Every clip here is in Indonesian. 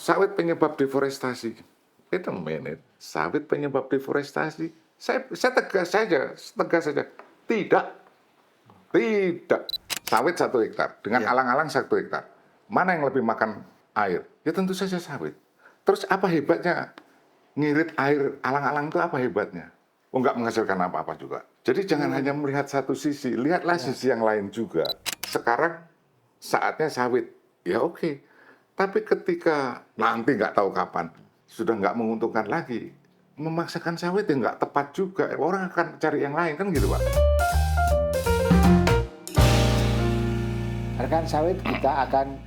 sawit penyebab deforestasi. Wait a minute, sawit penyebab deforestasi. Saya tegas saja. Tidak. Sawit 1 hektar, dengan alang-alang 1 hektar. Mana yang lebih makan air? Ya tentu saja sawit. Terus apa hebatnya ngirit air alang-alang itu apa hebatnya? Oh, nggak menghasilkan apa-apa juga. Jadi jangan hanya melihat satu sisi, lihatlah sisi yang lain juga. Sekarang saatnya sawit, ya oke. Tapi ketika nanti nggak tahu kapan, sudah nggak menguntungkan lagi, memaksakan sawit ya nggak tepat juga. Orang akan cari yang lain, kan gitu Pak. Rekan sawit, kita akan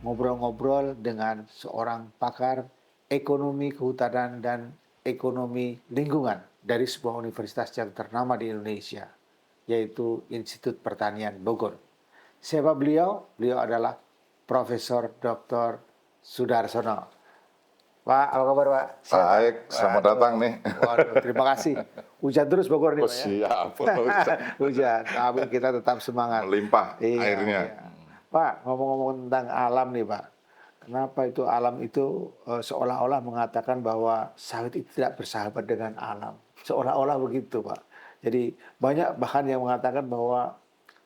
ngobrol-ngobrol dengan seorang pakar ekonomi kehutanan dan ekonomi lingkungan dari sebuah universitas yang ternama di Indonesia, yaitu Institut Pertanian Bogor. Siapa beliau? Beliau adalah Profesor Dr. Sudarsono. Pak, apa kabar Pak? Baik, selamat datang nih. Waduh, terima kasih. Hujan terus Bogor nih Pak ya? Siap. Hujan, tapi kita tetap semangat. Melimpah airnya. Iya. Pak, ngomong-ngomong tentang alam nih Pak. Kenapa itu alam itu seolah-olah mengatakan bahwa sawit itu tidak bersahabat dengan alam. Seolah-olah begitu Pak. Jadi banyak bahkan yang mengatakan bahwa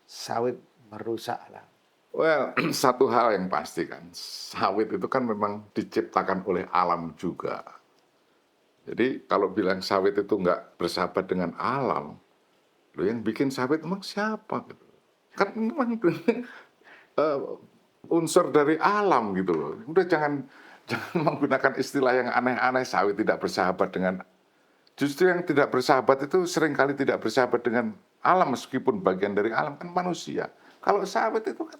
sawit merusak alam. Well, satu hal yang pasti kan, sawit itu kan memang diciptakan oleh alam juga. Jadi kalau bilang sawit itu nggak bersahabat dengan alam, lo yang bikin sawit emang siapa gitu? Kan memang unsur dari alam gitu loh. Udah jangan menggunakan istilah yang aneh-aneh, sawit tidak bersahabat dengan. Justru yang tidak bersahabat itu seringkali tidak bersahabat dengan alam meskipun bagian dari alam kan manusia. Kalau sawit itu kan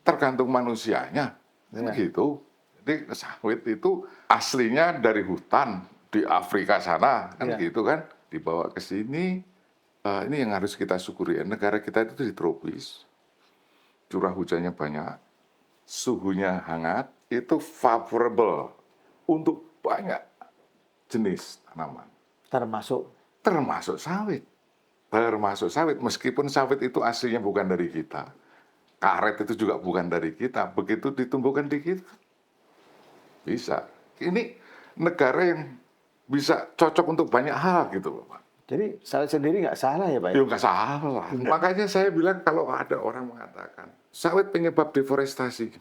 tergantung manusianya, kan gitu. Jadi sawit itu aslinya dari hutan di Afrika sana, kan gitu kan, dibawa ke sini. Ini yang harus kita syukuri. Negara kita itu di tropis, curah hujannya banyak, suhunya hangat, itu favorable untuk banyak jenis tanaman. Termasuk sawit. Meskipun sawit itu aslinya bukan dari kita. Karet itu juga bukan dari kita, begitu ditumbuhkan di kita, bisa. Ini negara yang bisa cocok untuk banyak hal gitu loh Pak. Jadi sawit sendiri nggak salah ya Pak? Ya nggak salah. Makanya saya bilang kalau ada orang mengatakan, sawit penyebab deforestasi.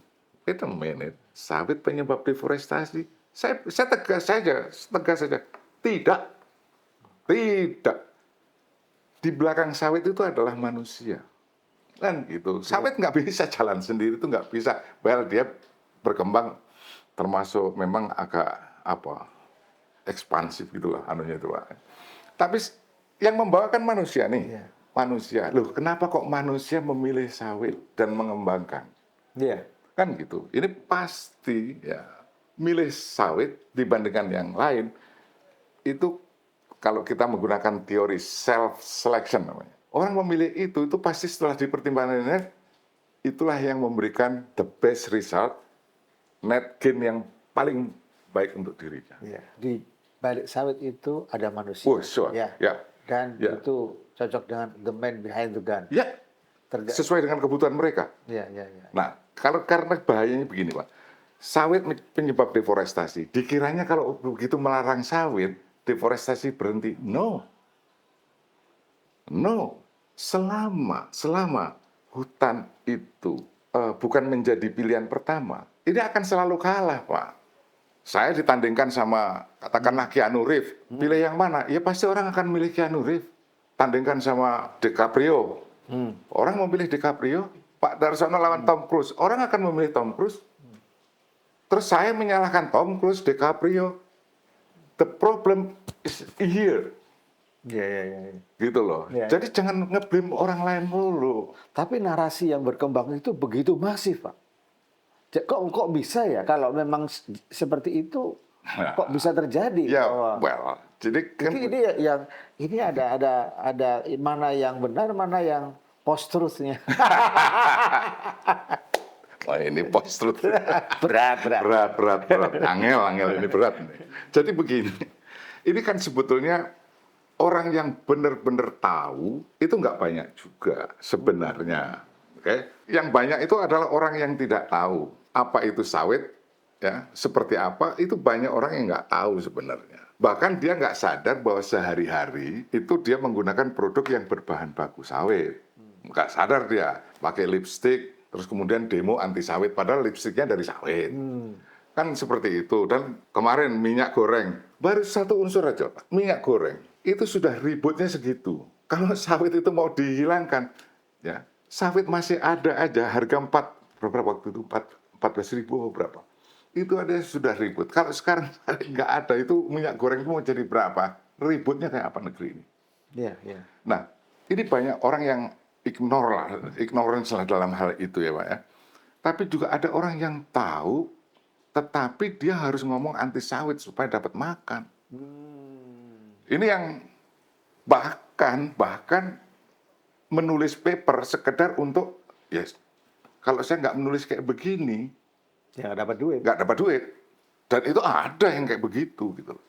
Wait a minute, sawit penyebab deforestasi. Saya tegas saja. Tidak. Di belakang sawit itu adalah manusia. Kan gitu. Sawit nggak bisa jalan sendiri, itu nggak bisa. Well, dia berkembang termasuk memang agak ekspansif gitulah anunya itu Pak. Tapi yang membawakan manusia nih. Manusia. Loh, kenapa kok manusia memilih sawit dan mengembangkan? Kan gitu. Ini pasti ya milih sawit dibandingkan yang lain itu kalau kita menggunakan teori self selection namanya. Orang memilih itu pasti setelah dipertimbangkan, itulah yang memberikan the best result, net gain yang paling baik untuk dirinya. Di balik sawit itu ada manusia. Oh, sure. Dan itu cocok dengan the man behind the gun. Sesuai dengan kebutuhan mereka. Nah, karena bahayanya begini Pak, sawit penyebab deforestasi. Dikiranya kalau begitu melarang sawit, deforestasi berhenti. No. Selama hutan itu bukan menjadi pilihan pertama, ini akan selalu kalah, Pak. Saya ditandingkan sama katakanlah Keanu Reeves, pilih yang mana? Ya pasti orang akan milih Keanu Reeves. Tandingkan sama DiCaprio. Orang memilih DiCaprio, Pak Darsono lawan Tom Cruise. Orang akan memilih Tom Cruise. Terus saya menyalahkan Tom Cruise, DiCaprio. The problem is here. Gitu loh. Jadi jangan ngeblame orang lain dulu. Tapi narasi yang berkembang itu begitu masif, Pak. Kok bisa ya kalau memang seperti itu kok bisa terjadi? Jadi kan ini ada mana yang benar, mana yang post-truth-nya. Ini post-truth. berat. Angel ini berat. Jadi begini, ini kan sebetulnya orang yang benar-benar tahu itu nggak banyak juga sebenarnya. Yang banyak itu adalah orang yang tidak tahu apa itu sawit, ya seperti apa itu banyak orang yang nggak tahu sebenarnya. Bahkan dia nggak sadar bahwa sehari-hari itu dia menggunakan produk yang berbahan baku sawit. Nggak sadar dia pakai lipstik, terus kemudian demo anti sawit, padahal lipstiknya dari sawit. Kan seperti itu. Dan kemarin minyak goreng, baru satu unsur aja Pak, minyak goreng. Itu sudah ributnya segitu. Kalau sawit itu mau dihilangkan, ya sawit masih ada aja, harga berapa waktu itu, 14.000 berapa. Itu ada sudah ribut. Kalau sekarang nggak ada, itu minyak goreng itu mau jadi berapa? Ributnya kayak apa negeri ini? Iya, iya. Nah, ini banyak orang yang ignorance lah dalam hal itu ya Pak ya. Tapi juga ada orang yang tahu, tetapi dia harus ngomong anti sawit supaya dapat makan. Ini yang bahkan menulis paper sekedar untuk, yes, kalau saya nggak menulis kayak begini, Ya nggak dapat duit. nggak dapat duit. Dan itu ada yang kayak begitu gitu loh.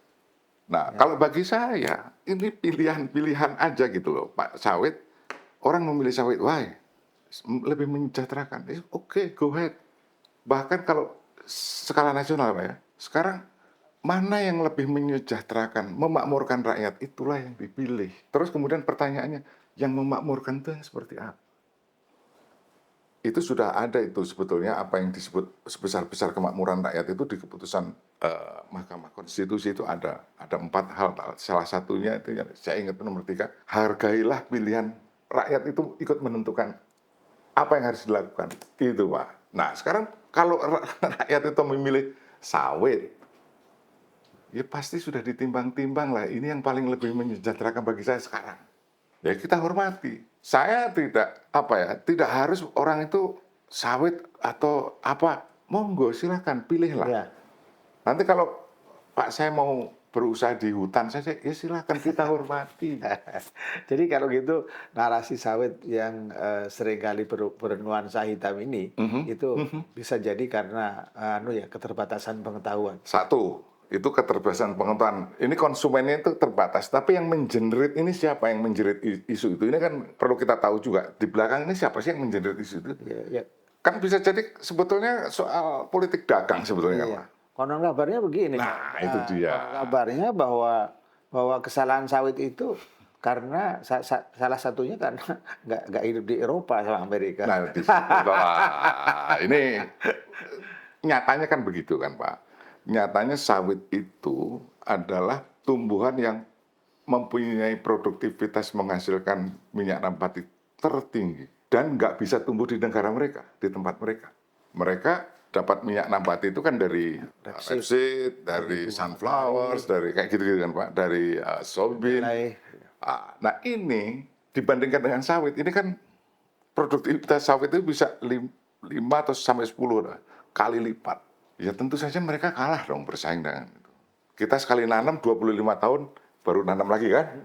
Nah, kalau bagi saya ini pilihan-pilihan aja gitu loh, Pak. Sawit, orang memilih sawit, why? Lebih mensejahterakan. Oke, go ahead. Bahkan kalau skala nasional Pak ya, sekarang mana yang lebih menyejahterakan, memakmurkan rakyat, itulah yang dipilih. Terus kemudian pertanyaannya, yang memakmurkan itu yang seperti apa? Itu sudah ada itu sebetulnya apa yang disebut sebesar-besar kemakmuran rakyat itu di keputusan Mahkamah Konstitusi itu ada 4 hal. Salah satunya itu yang saya ingat nomor 3, hargailah pilihan rakyat itu ikut menentukan apa yang harus dilakukan. Itu Pak. Nah sekarang kalau rakyat itu memilih sawit, ya pasti sudah ditimbang-timbang lah. Ini yang paling lebih menyejahterakan bagi saya sekarang. Ya kita hormati. Saya tidak harus orang itu sawit atau apa. Monggo silakan pilihlah. Ya. Nanti kalau Pak saya mau berusaha di hutan saja, ya silakan kita hormati. Jadi kalau gitu narasi sawit yang seringkali bernuansa hitam ini itu bisa jadi karena keterbatasan pengetahuan. Satu, itu keterbatasan pengetahuan. Ini konsumennya itu terbatas. Tapi yang mengenerate ini siapa yang menjerit isu itu? Ini kan perlu kita tahu juga. Di belakang ini siapa sih yang mengenerate isu itu? Ya. Kan bisa jadi sebetulnya soal politik dagang sebetulnya Iya. Pak. Konon kabarnya begini. Nah, itu dia. Konon kabarnya bahwa kesalahan sawit itu karena salah satunya karena nggak hidup di Eropa sama Amerika. Nah, di situ. Wah, ini nyatanya kan begitu kan Pak. Nyatanya sawit itu adalah tumbuhan yang mempunyai produktivitas menghasilkan minyak nabati tertinggi dan nggak bisa tumbuh di negara mereka, di tempat mereka. Mereka dapat minyak nabati itu kan dari rapeseed, dari sunflowers, dari kayak gitu-gitu kan Pak, dari soybean. Nah ini dibandingkan dengan sawit, ini kan produktivitas sawit itu bisa 5 atau sampai 10 kali lipat. Ya tentu saja mereka kalah dong bersaing dengan itu. Kita sekali nanam 25 tahun baru nanam lagi kan.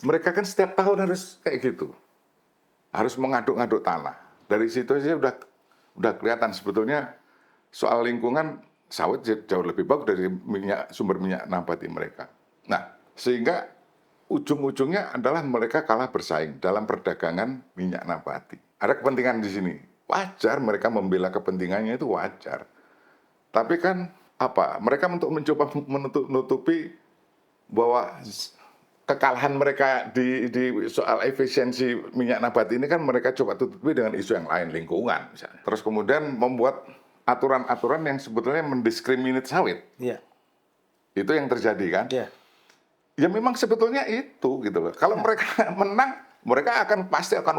Mereka kan setiap tahun harus kayak gitu. Harus mengaduk-aduk tanah. Dari situ aja udah kelihatan sebetulnya soal lingkungan sawit jauh lebih bagus dari sumber minyak nabati mereka. Nah, sehingga ujung-ujungnya adalah mereka kalah bersaing dalam perdagangan minyak nabati. Ada kepentingan di sini. Wajar mereka membela kepentingannya itu wajar. Tapi kan mereka untuk mencoba menutupi bahwa kekalahan mereka di soal efisiensi minyak nabati ini kan mereka coba tutupi dengan isu yang lain, lingkungan misalnya. Terus kemudian membuat aturan-aturan yang sebetulnya mendiskriminasi sawit. Iya. Itu yang terjadi kan? Iya. Ya memang sebetulnya itu gitu loh. Kalau mereka menang, mereka pasti akan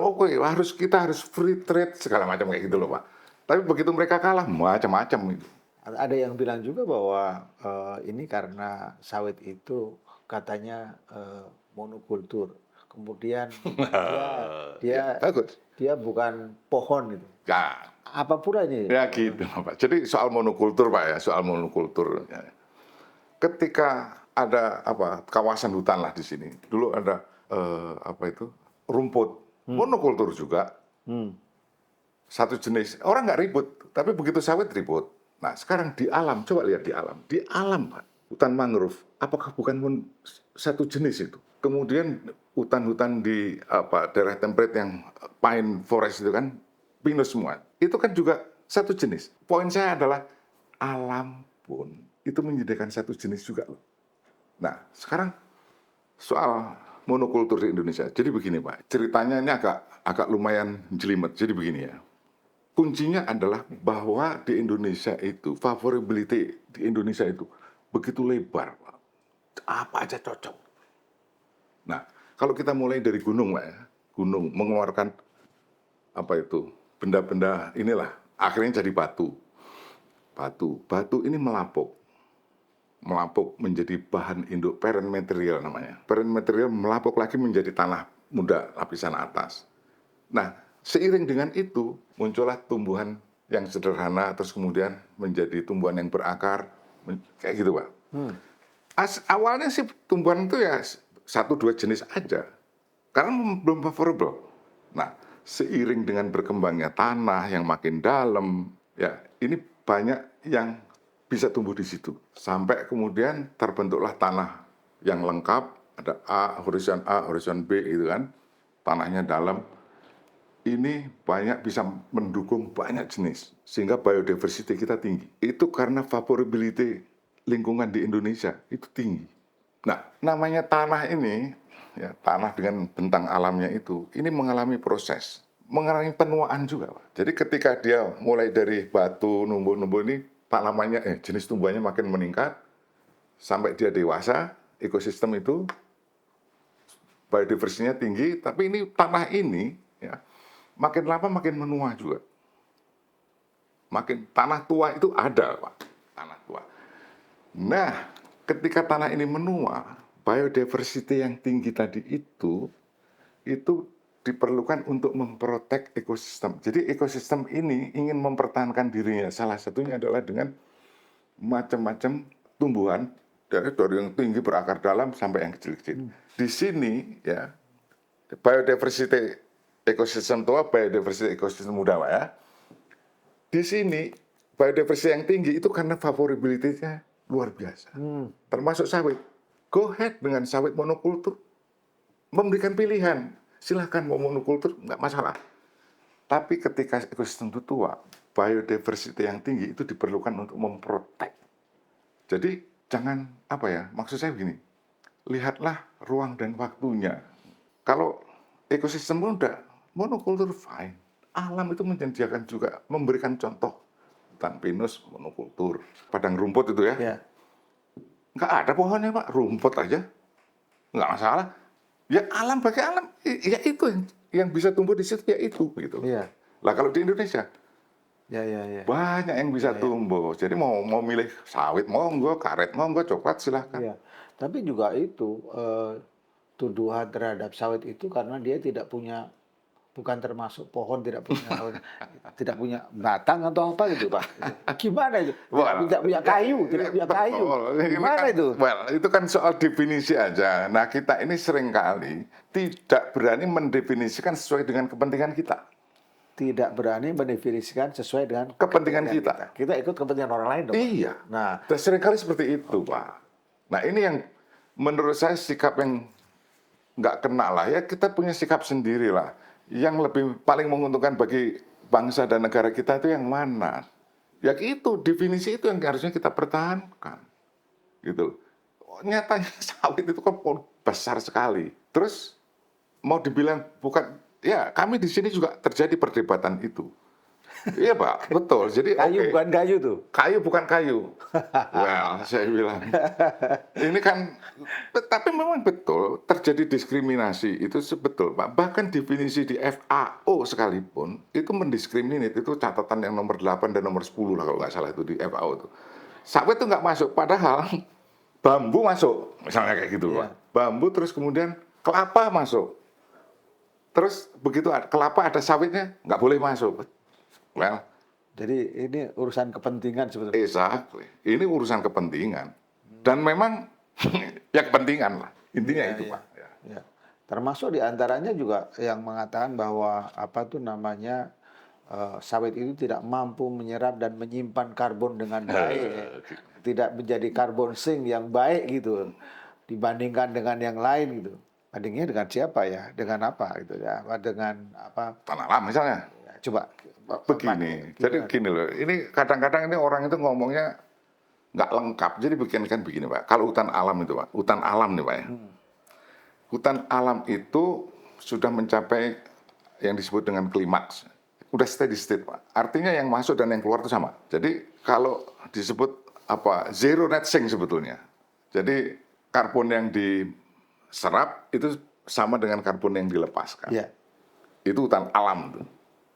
kita harus free trade segala macam kayak gitu loh Pak. Tapi begitu mereka kalah macam-macam itu. Ada yang bilang juga bahwa ini karena sawit itu katanya monokultur. Kemudian dia bukan pohon itu. Ya, Apa pula ini? ya gitu Pak. Jadi soal monokultur Pak ya, soal monokultur. Ketika ada kawasan hutan lah di sini. Dulu ada rumput, monokultur juga. Satu jenis. Orang nggak ribut, tapi begitu sawit ribut. Nah, sekarang di alam, coba lihat di alam Pak. Hutan mangrove, apakah bukan satu jenis itu? Kemudian hutan-hutan di daerah temperate yang pine forest itu kan pinus semua. Itu kan juga satu jenis. Poin saya adalah alam pun itu menyediakan satu jenis juga loh. Nah, sekarang soal monokultur di Indonesia. Jadi begini Pak, ceritanya ini agak lumayan jelimet. Jadi begini ya. Kuncinya adalah bahwa di Indonesia itu, favorability di Indonesia itu begitu lebar, Pak. Apa aja cocok. Nah, kalau kita mulai dari gunung lah ya, gunung mengeluarkan apa itu, benda-benda inilah, akhirnya jadi batu. Batu ini melapuk menjadi bahan induk, parent material namanya. Parent material melapuk lagi menjadi tanah muda lapisan atas. Nah, seiring dengan itu muncullah tumbuhan yang sederhana terus kemudian menjadi tumbuhan yang berakar kayak gitu, Pak. Awalnya sih tumbuhan itu ya satu dua jenis aja karena belum favorable. Nah, seiring dengan berkembangnya tanah yang makin dalam, ya ini banyak yang bisa tumbuh di situ. Sampai kemudian terbentuklah tanah yang lengkap, ada A, horizon B gitu kan. Tanahnya dalam. Ini banyak bisa mendukung banyak jenis sehingga biodiversity kita tinggi. Itu karena favorability lingkungan di Indonesia itu tinggi. Nah, namanya tanah ini, ya, tanah dengan bentang alamnya itu, ini mengalami proses, mengalami penuaan juga, Pak. Jadi ketika dia mulai dari batu, numbuh-numbuh ini, tanamannya, jenis tumbuhannya makin meningkat, sampai dia dewasa, ekosistem itu, biodiversitasnya tinggi, tapi ini tanah ini, ya, makin lama makin menua juga. Makin tanah tua itu ada, Pak, tanah tua. Nah, ketika tanah ini menua, biodiversity yang tinggi tadi itu diperlukan untuk memprotek ekosistem. Jadi ekosistem ini ingin mempertahankan dirinya. Salah satunya adalah dengan macam-macam tumbuhan dari yang tinggi berakar dalam sampai yang kecil-kecil. Di sini ya biodiversity ekosistem tua, biodiversity ekosistem muda, Pak ya. Di sini biodiversity yang tinggi itu karena favorability-nya luar biasa. Termasuk sawit. Go ahead dengan sawit monokultur. Memberikan pilihan. Silahkan mau monokultur, nggak masalah. Tapi ketika ekosistem itu tua, biodiversity yang tinggi itu diperlukan untuk memprotek. Jadi jangan, apa ya, maksud saya begini, lihatlah ruang dan waktunya. Kalau ekosistem pun udah monokultur fine. Alam itu menyediakan juga, memberikan contoh. Hutan pinus monokultur. Padang rumput itu ya. Ya. Nggak ada pohonnya, Pak. Rumput aja. Nggak masalah. Ya alam bagi alam, ya itu yang bisa tumbuh di situ, ya itu. Gitu. Iya. Lah kalau di Indonesia, Ya. banyak yang bisa tumbuh. Jadi mau milih sawit, monggo, karet, monggo, coklat, silahkan. Iya. Tapi juga itu tuduhan terhadap sawit itu karena dia bukan termasuk pohon, tidak punya batang atau apa gitu, Pak. Gimana itu? Tidak punya kayu. Gimana itu? Well, itu kan soal definisi aja. Nah, kita ini seringkali tidak berani mendefinisikan sesuai dengan kepentingan kita. Tidak berani mendefinisikan sesuai dengan Kepentingan kita. Kita ikut kepentingan orang lain dong, Pak. Iya. Nah, Dan seringkali seperti itu, Pak. Nah, ini yang menurut saya sikap yang nggak kena lah. Ya, kita punya sikap sendiri lah. Yang paling menguntungkan bagi bangsa dan negara kita itu yang mana? Ya itu, definisi itu yang harusnya kita pertahankan. Gitu. Nyatanya sawit itu kan besar sekali. Terus mau dibilang bukan, ya kami di sini juga terjadi perdebatan itu. Iya Pak, betul. Jadi kayu okay. bukan kayu tuh. Kayu bukan kayu. Well, saya bilang. Ini kan, tapi memang betul terjadi diskriminasi itu sebetul Pak. Bahkan definisi di FAO sekalipun itu mendiskriminasi, itu catatan yang nomor 8 dan nomor 10 lah kalau nggak salah itu di FAO itu. Sawit itu nggak masuk, padahal bambu masuk, misalnya kayak gitu Pak. Bambu terus kemudian kelapa masuk. Terus begitu kelapa ada sawitnya nggak boleh masuk. Well, jadi ini urusan kepentingan sebetulnya. Exactly. Ini urusan kepentingan. Dan memang ya kepentingan lah. Intinya itu, Pak. Ya. Termasuk diantaranya juga yang mengatakan bahwa apa tuh namanya sawit itu tidak mampu menyerap dan menyimpan karbon dengan baik. Tidak menjadi karbon sink yang baik gitu. Dibandingkan dengan yang lain gitu. Bandingnya dengan siapa ya? Dengan apa gitu ya? Dengan apa? Tanah alam misalnya. Coba Begini, jadi gimana? gini loh, ini kadang-kadang ini orang itu ngomongnya nggak lengkap. Jadi kan begini Pak, kalau hutan alam itu Pak, hutan alam nih Pak ya. Hutan alam itu sudah mencapai yang disebut dengan klimaks. Udah steady state Pak. Artinya yang masuk dan yang keluar itu sama. Jadi kalau disebut apa zero net sink sebetulnya. Jadi karbon yang diserap itu sama dengan karbon yang dilepaskan. Ya, Itu hutan alam tuh.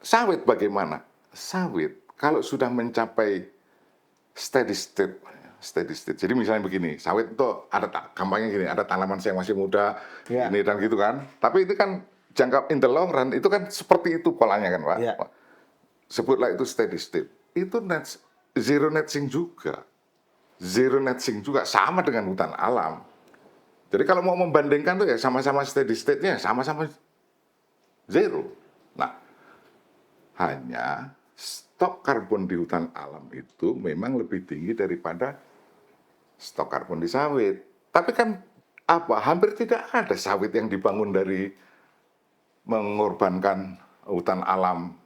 Sawit bagaimana? Sawit kalau sudah mencapai steady state, steady state. Jadi misalnya begini, sawit itu ada gampangnya gini, ada tanaman yang masih muda, Ya. ini dan gitu kan. Tapi itu kan jangka in the long run itu kan seperti itu polanya kan Pak. Ya. Sebutlah itu steady state. Itu zero net sink juga. Zero net sink juga sama dengan hutan alam. Jadi kalau mau membandingkan tuh ya sama-sama steady state-nya, sama-sama zero. Nah, hanya stok karbon di hutan alam itu memang lebih tinggi daripada stok karbon di sawit. Tapi kan apa? Hampir tidak ada sawit yang dibangun dari mengorbankan hutan alam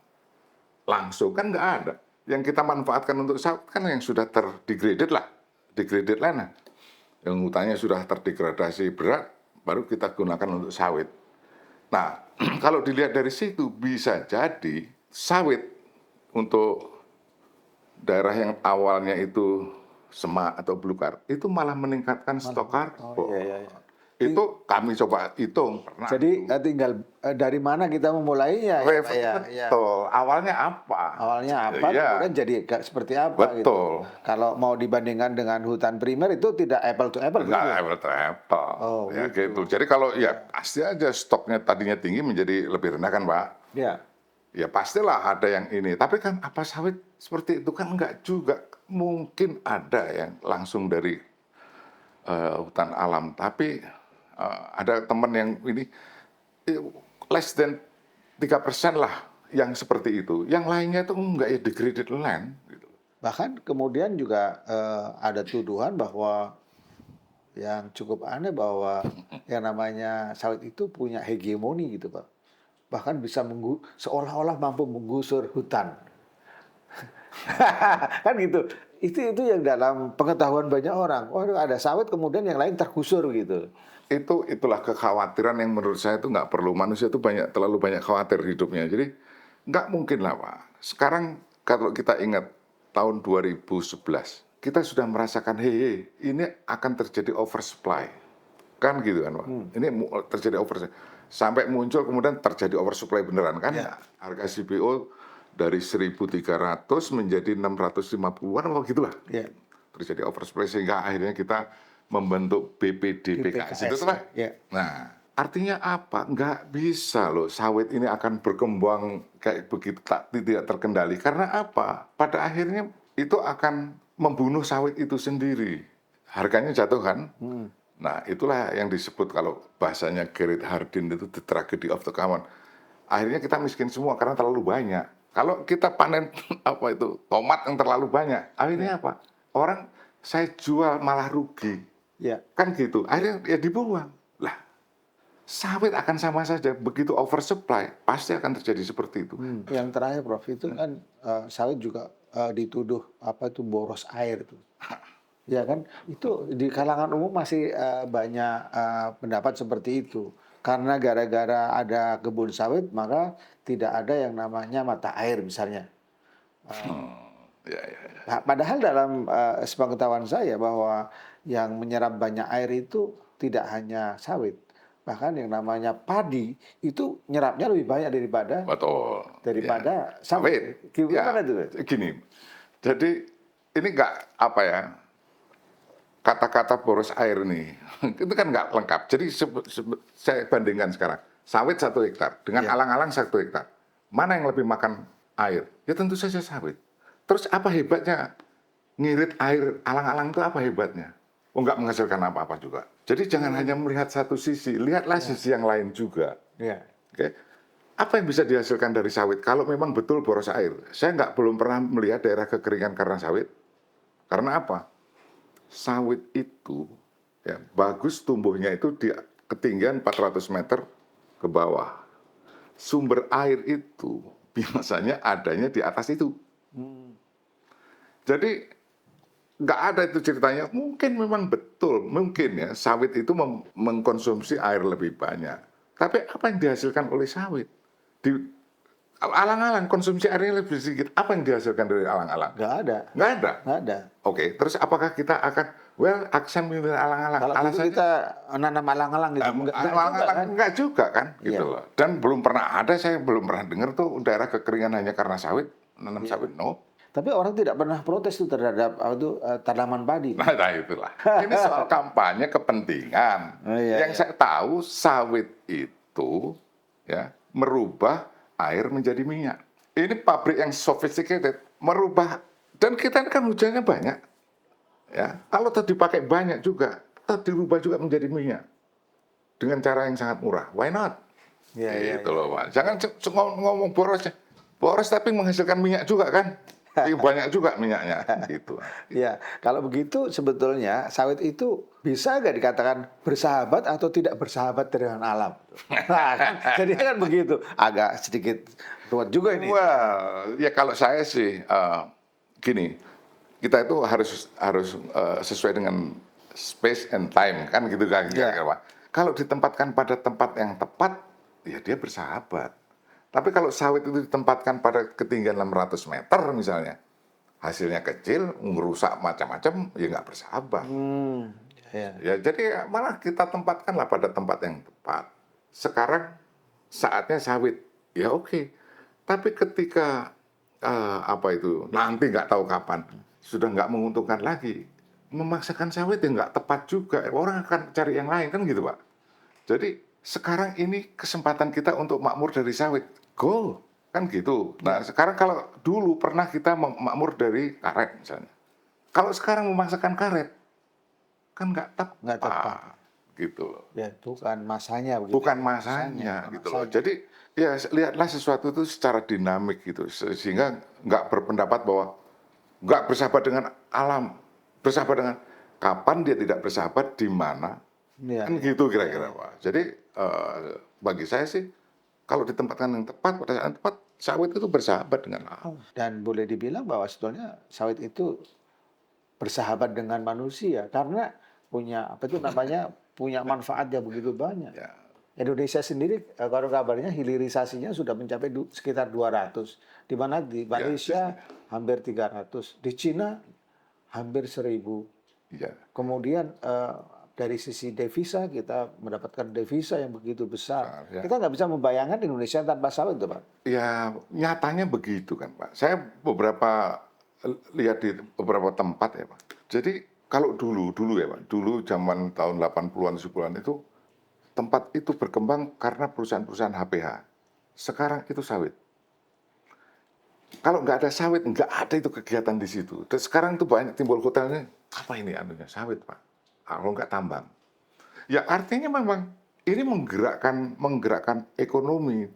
langsung, kan nggak ada. Yang kita manfaatkan untuk sawit kan yang sudah terdegraded lah, degraded land. Yang hutannya sudah terdegradasi berat, baru kita gunakan untuk sawit. Nah, kalau dilihat dari situ bisa jadi sawit untuk daerah yang awalnya itu semak atau belukar itu malah meningkatkan stok karbon. Oh, iya, iya. Itu kami coba hitung pernah. Jadi tinggal dari mana kita memulainya ya, Pak, ya? Ya. Betul. Awalnya apa? Awalnya apa, Iya. kemudian jadi seperti apa gitu. Betul. Kalau mau dibandingkan dengan hutan primer itu tidak apple to apple. Enggak gitu. apple to apple. Oh, Ya gitu. gitu. Jadi kalau ya pasti aja stoknya tadinya tinggi menjadi lebih rendah kan Pak? Ya. Ya pastilah ada yang ini. Tapi kan apa sawit seperti itu kan enggak juga. Mungkin ada yang langsung dari hutan alam. Tapi ada teman yang ini less than 3% lah yang seperti itu. Yang lainnya itu enggak ya degraded land. Gitu. Bahkan kemudian juga ada tuduhan bahwa yang cukup aneh bahwa yang namanya sawit itu punya hegemoni gitu Pak. Bahkan bisa seolah-olah mampu menggusur hutan. Kan gitu. Itu yang dalam pengetahuan banyak orang. Waduh, ada sawit kemudian yang lain tergusur gitu. Itulah kekhawatiran yang menurut saya itu nggak perlu. Manusia itu terlalu banyak khawatir hidupnya. Jadi nggak mungkin lah Pak. Sekarang kalau kita ingat tahun 2011, kita sudah merasakan hey, ini akan terjadi oversupply. Kan gitu kan Pak. Ini terjadi oversupply. Sampai muncul kemudian terjadi oversupply beneran kan. Ya. Harga CPO dari 1.300 menjadi 650-an apa gitulah. Ya. Terjadi oversupply sehingga akhirnya kita membentuk BPDPKS itu tuh Pak. Ya. Nah, artinya apa? Nggak bisa loh sawit ini akan berkembang kayak begitu tidak terkendali. Karena apa? Pada akhirnya itu akan membunuh sawit itu sendiri. Harganya jatuh kan? Nah, itulah yang disebut kalau bahasanya Garrett Hardin itu the tragedy of the common. Akhirnya kita miskin semua karena terlalu banyak. Kalau kita panen apa itu tomat yang terlalu banyak, akhirnya apa? Orang saya jual malah rugi. Ya. Kan gitu. Akhirnya ya dibuang. Lah, sawit akan sama saja. Begitu oversupply, pasti akan terjadi seperti itu. Yang terakhir Prof itu kan sawit juga dituduh apa itu boros air tuh. Ya kan, itu di kalangan umum masih banyak pendapat seperti itu. Karena gara-gara ada kebun sawit, maka tidak ada yang namanya mata air misalnya. Ya, ya, ya. Nah, padahal dalam sepengetahuan saya bahwa yang menyerap banyak air itu tidak hanya sawit. Bahkan yang namanya padi itu nyerapnya lebih banyak Betul. daripada Ya. sawit. Gimana Ya, itu? gini. Jadi ini nggak apa ya, kata-kata boros air nih, itu kan nggak lengkap. Jadi saya bandingkan sekarang, sawit 1 hektar dengan Ya. alang-alang 1 hektar. Mana yang lebih makan air? Ya tentu saja sawit. Terus apa hebatnya ngirit air alang-alang itu apa hebatnya? Oh nggak menghasilkan apa-apa juga. Jadi jangan hanya melihat satu sisi, lihatlah sisi yang lain juga. Ya. Oke. Apa yang bisa dihasilkan dari sawit? Kalau memang betul boros air, saya belum pernah melihat daerah kekeringan karena sawit. Karena apa? Sawit itu ya bagus tumbuhnya itu di ketinggian 400 meter ke bawah. Sumber air itu biasanya adanya di atas itu. Hmm. Jadi nggak ada itu ceritanya. Mungkin memang betul, mungkin ya sawit itu mengkonsumsi air lebih banyak. Tapi apa yang dihasilkan oleh sawit? Di alang-alang konsumsi airnya lebih sedikit. Apa yang dihasilkan dari alang-alang? Nggak ada, Nggak ada. nggak ada. Oke, terus apakah kita akan, aksen memilih alang-alang? Kalau gitu Alasannya kita nanam alang-alang gitu, nggak juga alang-alang kan? enggak juga kan, gitu Iya. loh. Dan belum pernah ada, saya belum pernah dengar tuh daerah kekeringan hanya karena sawit, nanam Iya. sawit, no. Tapi orang tidak pernah protes tuh terhadap tanaman padi. Nah, itulah. Ini soal kampanye kepentingan. Oh, iya, Yang iya. saya tahu sawit itu ya merubah air menjadi minyak. Ini pabrik yang sophisticated merubah, dan kita ini kan hujannya banyak. Ya, kalau tadi dipakai banyak juga, tadi dirubah juga menjadi minyak dengan cara yang sangat murah. Why not? Iya, iya, Gitu loh, Pak. Jangan ngomong boros, boros tapi menghasilkan minyak juga kan? Banyak juga minyaknya, gitu. Ya, kalau begitu sebetulnya sawit itu bisa nggak dikatakan bersahabat atau tidak bersahabat dengan alam? Nah, kan, jadinya kan begitu. Agak sedikit ruwet juga ini. Well, ya kalau saya sih gini, kita itu harus sesuai dengan space and time kan gitu kan Ya. kira-kira, Pak. Kalau ditempatkan pada tempat yang tepat, ya dia bersahabat. Tapi kalau sawit itu ditempatkan pada ketinggian 600 meter misalnya, hasilnya kecil, merusak macam-macam, ya nggak bersahabat. Ya. Ya, jadi malah kita tempatkanlah pada tempat yang tepat. Sekarang saatnya sawit, ya oke. Tapi ketika nanti nggak tahu kapan, sudah nggak menguntungkan lagi, memaksakan sawit ya nggak tepat juga. Orang akan cari yang lain kan gitu, Pak. Jadi sekarang ini kesempatan kita untuk makmur dari sawit. Go, kan gitu. Nah, sekarang kalau dulu pernah kita makmur dari karet misalnya. Kalau sekarang memaksakan karet, kan nggak Nggak tepat. gitu loh. Ya, bukan masanya begitu. Bukan masanya bukan gitu loh. masanya. Jadi ya lihatlah sesuatu itu secara dinamik gitu, sehingga nggak berpendapat bahwa nggak bersahabat dengan alam, bersahabat dengan kapan dia tidak bersahabat, di mana, Ya, kan gitu kira-kira, Pak. Jadi bagi saya sih kalau ditempatkan yang tepat pada saat yang tepat, sawit itu bersahabat dengan alam. dan boleh dibilang bahwa sebetulnya sawit itu bersahabat dengan manusia karena punya apa itu namanya punya manfaat yang begitu banyak. Ya, Indonesia sendiri kalau kabarnya hilirisasinya sudah mencapai sekitar 200, di mana di Malaysia hampir 300, di Cina hampir 1000. ya. Kemudian dari sisi devisa kita mendapatkan devisa yang begitu besar. Ya. Kita nggak bisa membayangkan Indonesia tanpa sawit, tuh, Pak. Ya, nyatanya begitu kan, Pak. Saya beberapa lihat di beberapa tempat ya, Pak. Jadi kalau dulu ya, Pak, dulu zaman tahun 80-an 90-an itu tempat itu berkembang karena perusahaan-perusahaan HPH. Sekarang itu sawit. Kalau nggak ada sawit, nggak ada itu kegiatan di situ. Dan sekarang itu banyak timbul hotelnya. Apa ini anunya? Sawit, Pak. Kalau nggak tambang. Ya artinya memang ini menggerakkan ekonomi.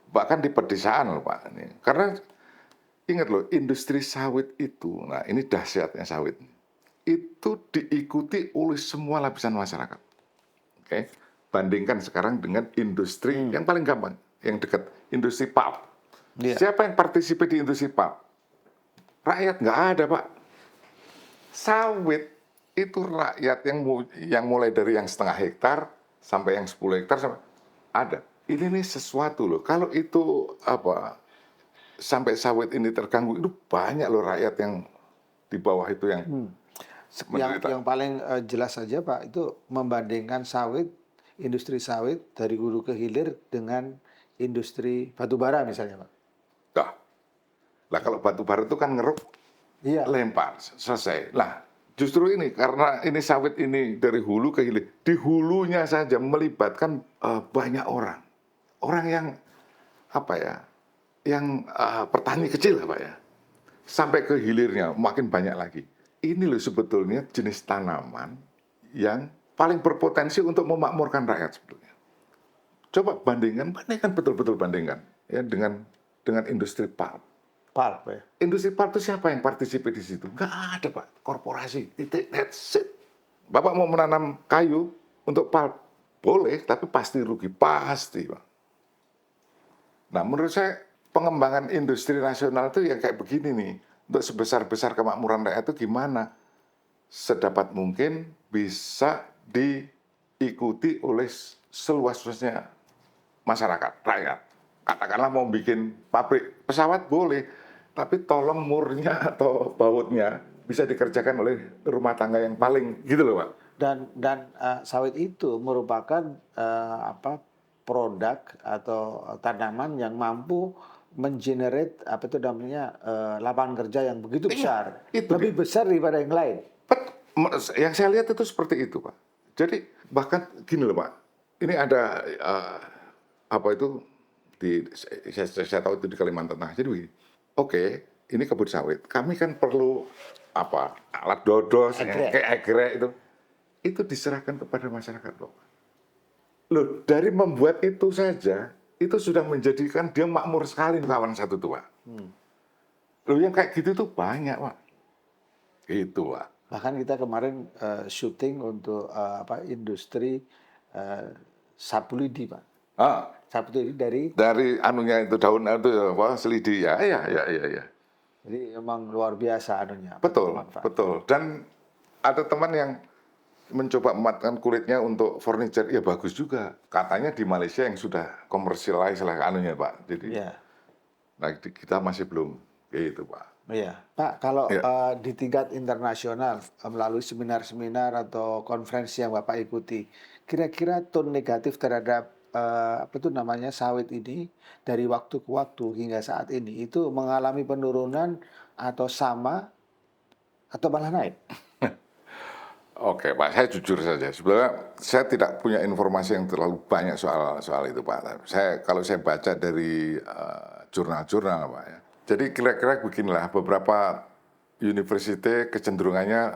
Bahkan di pedesaan loh, Pak. Ini. Karena ingat loh, industri sawit itu, nah ini dahsyatnya sawit. Itu diikuti oleh semua lapisan masyarakat. Oke, bandingkan sekarang dengan industri yang paling gampang, yang dekat, industri pulp. Iya. Siapa yang partisipasi di industri pulp? Rakyat nggak ada, Pak. Sawit itu rakyat yang mulai dari yang setengah hektar sampai yang 10 hektar sampai ada. Ini nih sesuatu loh. Kalau itu sampai sawit ini terganggu, itu banyak loh rakyat yang di bawah itu yang menderita. Yang paling jelas saja, Pak, itu membandingkan sawit, industri sawit dari hulu ke hilir dengan industri batubara misalnya, Pak. Lah kalau batu bara itu kan ngeruk, Iya. lempar, selesai. Lah justru ini karena ini sawit ini dari hulu ke hilir, di hulunya saja melibatkan banyak orang yang yang petani kecil Pak ya, sampai ke hilirnya makin banyak lagi. Ini loh sebetulnya jenis tanaman yang paling berpotensi untuk memakmurkan rakyat sebetulnya. Coba bandingkan betul-betul bandingkan ya dengan industri pulp. Pulp, ya. Industri pulp itu siapa yang partisipasi di situ? Nggak ada, Pak. Korporasi. That's it. Bapak mau menanam kayu untuk pulp, boleh, tapi pasti rugi. Pasti, Pak. Nah, menurut saya, pengembangan industri nasional itu yang kayak begini nih. Untuk sebesar-besar kemakmuran rakyat itu gimana? Sedapat mungkin bisa diikuti oleh seluas-luasnya masyarakat, rakyat. Katakanlah mau bikin pabrik pesawat boleh, tapi tolong murnya atau bautnya bisa dikerjakan oleh rumah tangga yang paling gitu loh Pak. Dan sawit itu merupakan produk atau tanaman yang mampu mengenerate apa itu namanya lapangan kerja yang begitu besar, itu lebih besar daripada yang lain. Yang saya lihat itu seperti itu Pak. Jadi bahkan gini loh Pak, ini ada apa itu saya tahu itu di Kalimantan Tengah. Jadi begini, oke, ini kebun sawit. Kami kan perlu apa alat dodos, kayak egrek itu diserahkan kepada masyarakat loh. Loh, dari membuat itu saja, itu sudah menjadikan dia makmur sekali kawan satu tua. Loh, yang kayak gitu tuh banyak, Pak. Gitu, Pak. Bahkan kita kemarin syuting untuk industri sapu lidi, Pak. Sapu lidi dari anunya itu daun itu apa selidi ya. Jadi emang luar biasa anunya. Betul. Dan ada teman yang mencoba mematkan kulitnya untuk furniture, ya bagus juga. Katanya di Malaysia yang sudah komersialis lah anunya Pak. Jadi, nah kita masih belum gitu Pak. Iya, Pak. Kalau di tingkat internasional melalui seminar-seminar atau konferensi yang Bapak ikuti, kira-kira tone negatif terhadap sawit ini dari waktu ke waktu hingga saat ini itu mengalami penurunan atau sama atau malah naik? Oke Pak, saya jujur saja. Sebenarnya saya tidak punya informasi yang terlalu banyak soal itu Pak. Kalau saya baca dari jurnal-jurnal Pak ya. Jadi kira-kira beginilah, beberapa universitas kecenderungangannya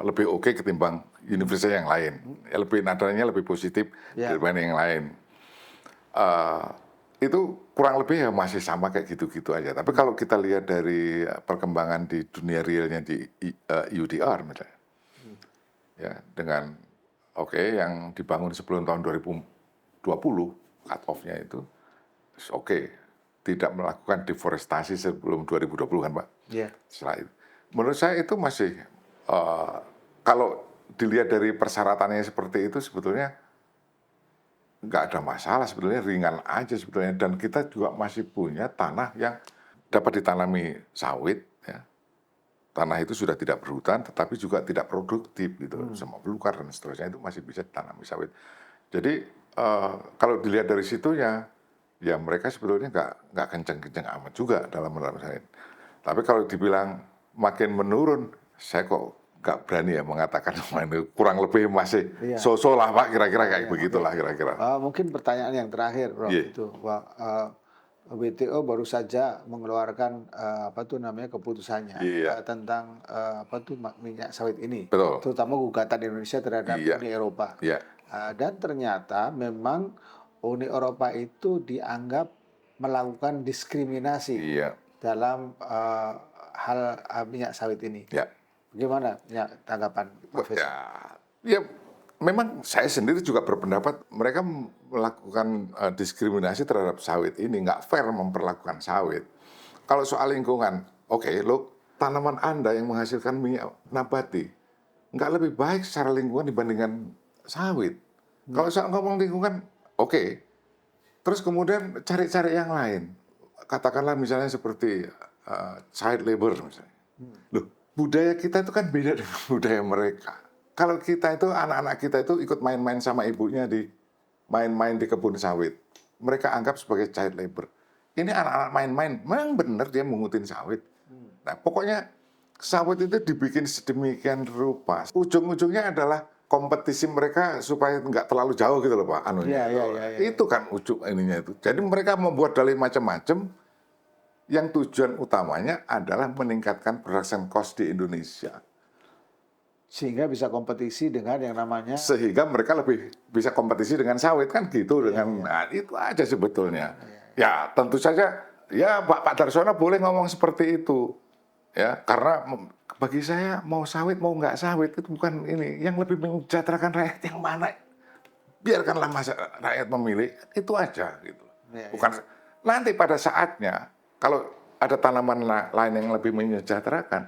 lebih oke ketimbang universitas yang lain. Lebih nadanya lebih positif dibanding yang lain. Itu kurang lebih ya masih sama kayak gitu-gitu aja. Tapi kalau kita lihat dari perkembangan di dunia realnya di UDR misalnya, ya dengan yang dibangun sebelum tahun 2020 cut off-nya itu tidak melakukan deforestasi sebelum 2020 kan Pak. Setelah itu menurut saya itu masih kalau dilihat dari persyaratannya seperti itu sebetulnya nggak ada masalah, sebetulnya ringan aja sebetulnya. Dan kita juga masih punya tanah yang dapat ditanami sawit ya. Tanah itu sudah tidak berhutan, tetapi juga tidak produktif gitu, sama belukar dan seterusnya itu masih bisa ditanami sawit. Jadi kalau dilihat dari situ ya mereka sebetulnya nggak kenceng-kenceng amat juga dalam menanam sawit. Tapi kalau dibilang makin menurun, saya kok nggak berani ya mengatakan kurang lebih masih so-so lah Pak, kira-kira kayak begitulah kira-kira. Mungkin pertanyaan yang terakhir, Prof, itu WTO baru saja mengeluarkan keputusannya tentang minyak sawit ini, terutama gugatan Indonesia terhadap Uni Eropa. Dan ternyata memang Uni Eropa itu dianggap melakukan diskriminasi dalam hal minyak sawit ini. Bagaimana tanggapan Profesor? Ya, memang saya sendiri juga berpendapat mereka melakukan diskriminasi terhadap sawit ini, nggak fair memperlakukan sawit. Kalau soal lingkungan, tanaman Anda yang menghasilkan minyak nabati nggak lebih baik secara lingkungan dibandingkan sawit. Kalau soal ngomong lingkungan, terus kemudian cari-cari yang lain. Katakanlah misalnya seperti child labor misalnya. Loh, budaya kita itu kan beda dengan budaya mereka. Kalau kita itu, anak-anak kita itu ikut main-main sama ibunya main-main di kebun sawit. Mereka anggap sebagai child labor. Ini anak-anak main-main, memang benar dia mengutin sawit. Nah, pokoknya sawit itu dibikin sedemikian rupa. Ujung-ujungnya adalah kompetisi mereka supaya nggak terlalu jauh gitu loh Pak. Itu kan ujung ininya itu. Jadi mereka membuat dalih macam-macam yang tujuan utamanya adalah meningkatkan production cost di Indonesia. Sehingga bisa kompetisi dengan yang namanya... Sehingga mereka lebih bisa kompetisi dengan sawit kan gitu. Nah, itu aja sebetulnya. Ya tentu saja ya Pak Darsono boleh ngomong seperti itu. Ya karena bagi saya mau sawit mau nggak sawit itu bukan ini. Yang lebih mensejahterakan rakyat yang mana. Biarkanlah rakyat memilih, itu aja gitu. Bukan Nanti pada saatnya, kalau ada tanaman lain yang lebih menyejahterakan,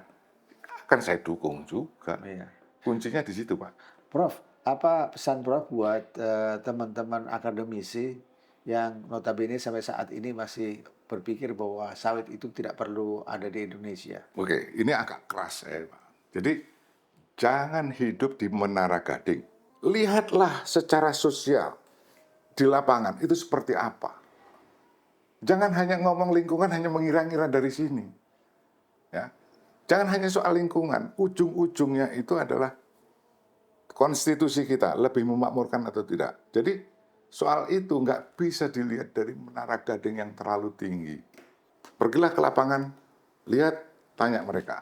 akan saya dukung juga. Iya. Kuncinya di situ, Pak. Prof, apa pesan Prof buat teman-teman akademisi yang notabene sampai saat ini masih berpikir bahwa sawit itu tidak perlu ada di Indonesia? Oke, ini agak keras ya, Pak. Jadi, jangan hidup di menara gading. Lihatlah secara sosial di lapangan itu seperti apa. Jangan hanya ngomong lingkungan, hanya mengira-ngira dari sini. Ya. Jangan hanya soal lingkungan, ujung-ujungnya itu adalah konstitusi kita lebih memakmurkan atau tidak. Jadi soal itu nggak bisa dilihat dari menara gading yang terlalu tinggi. Pergilah ke lapangan, lihat, tanya mereka.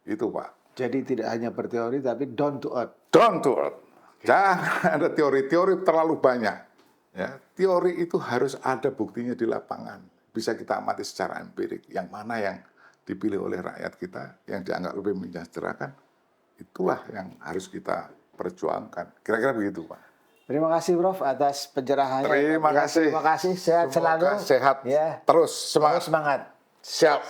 Itu, Pak. Jadi tidak hanya berteori tapi down to earth. Down to earth. Jangan ada teori-teori terlalu banyak. Ya, teori itu harus ada buktinya di lapangan. Bisa kita amati secara empirik. Yang mana yang dipilih oleh rakyat kita, yang dianggap lebih mensejahterakan, itulah yang harus kita perjuangkan. Kira-kira begitu, Pak. Terima kasih Prof atas pencerahannya. Terima kasih. Terima kasih. Sehat Semoga selalu. sehat Ya. terus. Semangat. Siap.